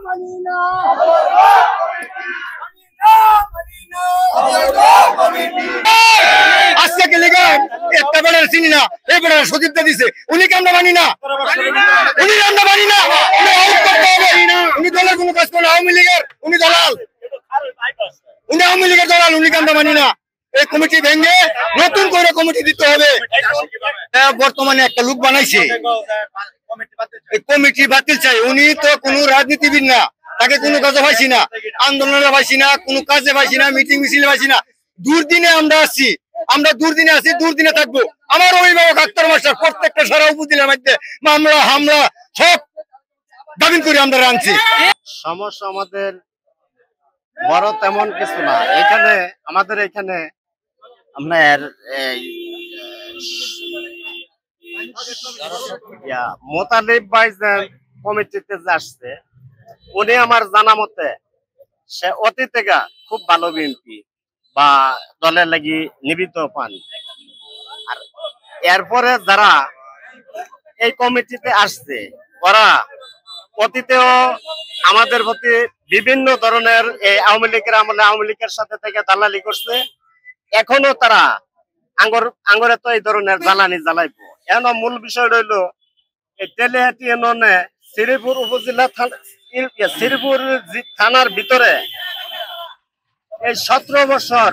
মানি না আজকে কে লেগে একটা বেড়ার চিনি না এই বেড়ার সচিবটা দিছে উনিকে আমরা মানি না উনি আমরা মানি না উনি দলের কোনো কাজ করে আওয়ামী লীগের উনি দালাল উনি আওয়ামী লীগের দালাল উনিকে আমরা মানি না এই কমিটি ভেঙে নতুন করে কমিটি দিতে হবে বর্তমানে একটা লোক বানাইছে কমিটি বাতিল চাই উনি তো কোনো রাজনীতিবিদ না তাকে কোনো কাজে পাইছি না আন্দোলনে পাইছি না কোনো কাজে পাইছি না মিটিং মিছিলে পাইছি না দুর্দিনে আমরা আসছি আমরা দুর্দিনে আছি দুর্দিনে থাকবো আমার অভিভাবক আক্তার মাস্টার প্রত্যেকটা সারা উপজেলার মধ্যে মামলা হামলা সব দাবিন করে আমরা আনছি সমস্যা আমাদের বড় তেমন কিছু না এখানে আমাদের এখানে আপনার মোতালিব ভাই কমিটিতে আসছে উনি আমার জানা মতে সে অতীত থেকে খুব ভালো বিএনপি বা দলের লাগি নিবিত পান আর এরপরে যারা এই কমিটিতে আসছে ওরা অতীতেও আমাদের প্রতি বিভিন্ন ধরনের এই আওয়ামী লীগের আমলে আওয়ামী লীগের সাথে থেকে দালালি করছে এখনো তারা আঙ্গরে তো এই ধরনের জ্বালানি জ্বালাইবো এখন মূল বিষয় রইল এই তেলিহাটি এনে শ্রীপুর উপজেলা শ্রীপুর থানার ভিতরে এই 17 বছর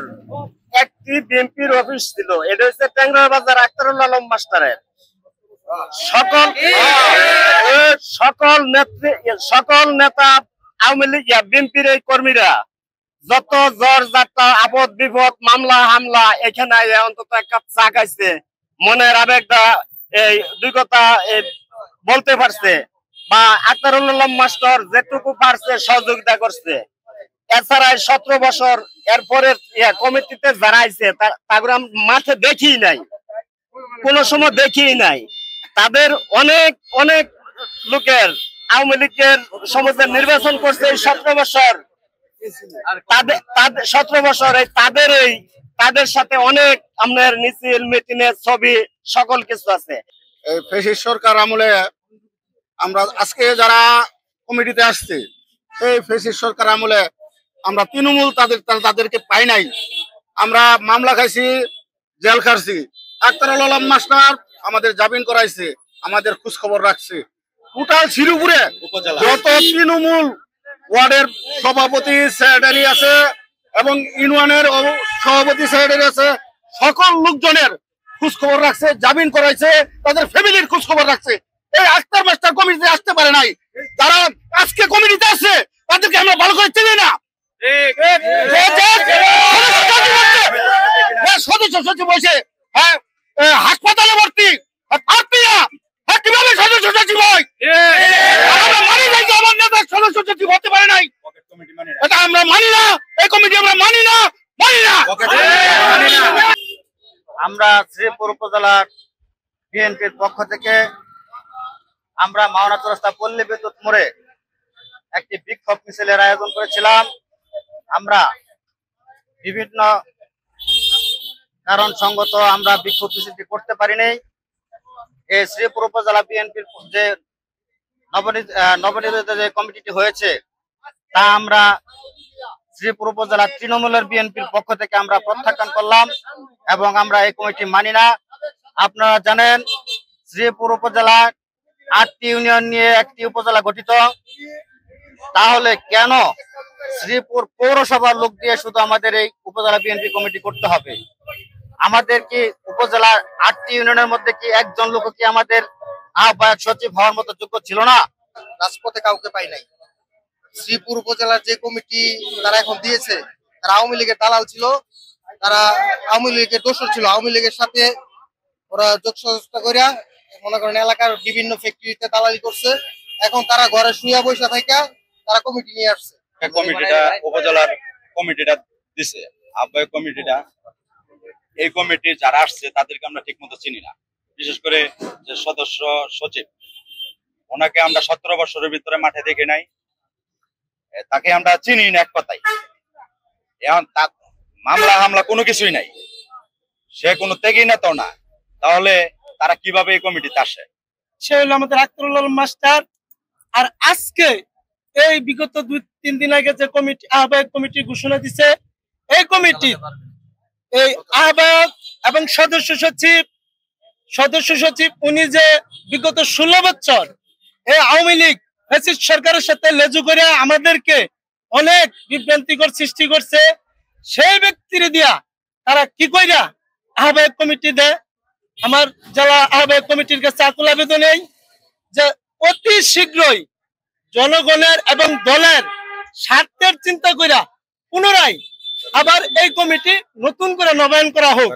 একটি বিএনপির অফিস ছিল এটা হচ্ছে ট্যাংরা বাজার আক্তারুল আলম মাস্টারের সকল নেতা আওয়ামী লীগ বিএনপির এই কর্মীরা যত জ্বর যাত্রা আপদ বিপদ মামলা হামলা এখানে অন্তত এক কাপ চা খাইছে মনের আবেগটা এই দুই কথা বলতে পারছে বা আক্তারুল আলম মাস্টার যেটুকু পারছে সহযোগিতা করছে এছাড়া 17 বছর এরপরে কমিটিতে যারা আইছে তারপরে মাঠে দেখি নাই কোনো সময় দেখি নাই তাদের অনেক অনেক লোকের আওয়ামী লীগের সমাজের নির্বাচন করছে এই 17 বছর তাদের 17 বছর তাদের সাথে অনেক আপনার মিছিল মিটিংয়ের ছবি সকল কিছু আছে এই ফ্যাসিস্ট সরকার আমলে আমরা আজকে যারা কমিটিতে আসছে এই ফ্যাসিস্ট সরকার আমলে আমরা তৃণমূল তাদেরকে পাই নাই আমরা মামলা খাইছি জেল খাচ্ছি আক্তারুল আলম মাস্টার আমাদের জামিন করাইছে আমাদের খোঁজ খবর রাখছে টোটাল শ্রীপুরে যত তৃণমূল ওয়ার্ডের সভাপতি সেক্রেটারি আছে এবং ইউনিয়নের সভাপতি সেক্রেটারি আছে সকল লোকজনের খোঁজ খবর রাখছে জামিন করাইছে তাদের ফ্যামিলির খোঁজ খবর রাখছে এই আক্তার মাস্টার কমিটিতে আসতে পারে নাই যারা আজকে কমিটিতে আছে তাদেরকে আমরা ভালো করে চিনি না সদস্য সচিব বসে হ্যাঁ হাসপাতালে ভর্তি কিভাবে সদস্য সচিব হয় আমরা মানি নাই আমার নেতা সদস্য সচিব হতে পারে নাই এটা আমরা মানি না এই কমিটি আমরা মানি না আমরা শ্রীপুর উপজেলার বিএনপির পক্ষ থেকে আমরা মাওনা চৌরাস্তা পল্লী বিদ্যুৎ মোড়ে একটি বিক্ষোভ মিছিলের আয়োজন করেছিলাম আমরা বিভিন্ন কারণ সঙ্গত আমরা বিক্ষোভ মিছিলটি করতে পারিনি এই শ্রীপুর উপজেলা বিএনপির যে নবনির্বাচিত যে কমিটিটি হয়েছে তা আমরা শ্রীপুর উপজেলা তৃণমূলের বিএনপির পক্ষ থেকে আমরা প্রত্যাখ্যান করলাম এবং আমরা এই কমিটি মানি না আপনারা জানেন শ্রীপুর উপজেলা 8টি ইউনিয়ন নিয়ে একটি উপজেলা গঠিত তাহলে কেন শ্রীপুর পৌরসভার লোক দিয়ে শুধু আমাদের এই উপজেলা বিএনপি কমিটি করতে হবে আমাদের কি উপজেলার 8টি ইউনিয়নের মধ্যে কি একজন লোক কি আমাদের আহ্বায়ক সচিব হওয়ার মতো যোগ্য ছিল না রাজপথে কাউকে পাই নাই শ্রীপুর উপজেলার যে কমিটি তারা এখন দিয়েছে তারা আওয়ামী লীগের দালাল ছিল তারা আওয়ামী লীগের দোসর ছিল আওয়ামী লীগের সাথে ওরা যোগসাজশতা করিয়া মনে করেন এলাকার বিভিন্ন ফ্যাক্টরিতে দালালি করছে এখন তারা ঘরে শুয়ে বসে থাকা তারা কমিটি নিয়ে আসছে কমিটিটা উপজেলার কমিটিটা দিছে আহ্বায়ক কমিটিটা এই কমিটি যারা আসছে তাদেরকে আমরা ঠিক মতো চিনি না বিশেষ করে যে সদস্য সচিব ওনাকে আমরা 17 বছরের ভিতরে মাঠে দেখে নাই তাকে আমরা চিনি না এক কথাই এখন মামলা হামলা কোনো কিছুই নাই সে কোনো ত্যাগী না তো না তাহলে তারা কিভাবে এই কমিটিতে আসে সে হলো আমাদের আক্তারুল আলম মাস্টার আর আজকে এই বিগত 2-3 দিন আগে যে কমিটি আহ্বায়ক কমিটি ঘোষণা দিছে, এই কমিটি এই আহ্বায়ক এবং সদস্য সচিব উনি যে বিগত 16 বছর এই আওয়ামী লীগ ফ্যাসিস্ট সরকারের সাথে লেজু করে আমাদেরকে অনেক বিভ্রান্তিকর সৃষ্টি করছে, সেই ব্যক্তির দিয়া তারা কি কইরা আহ্বায়ক কমিটি দেয়। আমার জেলা আহ্বায়ক কমিটির কাছে আকুল আবেদন এই যে অতি শীঘ্রই জনগণের এবং দলের স্বার্থের চিন্তা কইরা পুনরায় আবার এই কমিটি নতুন করে নবায়ন করা হোক।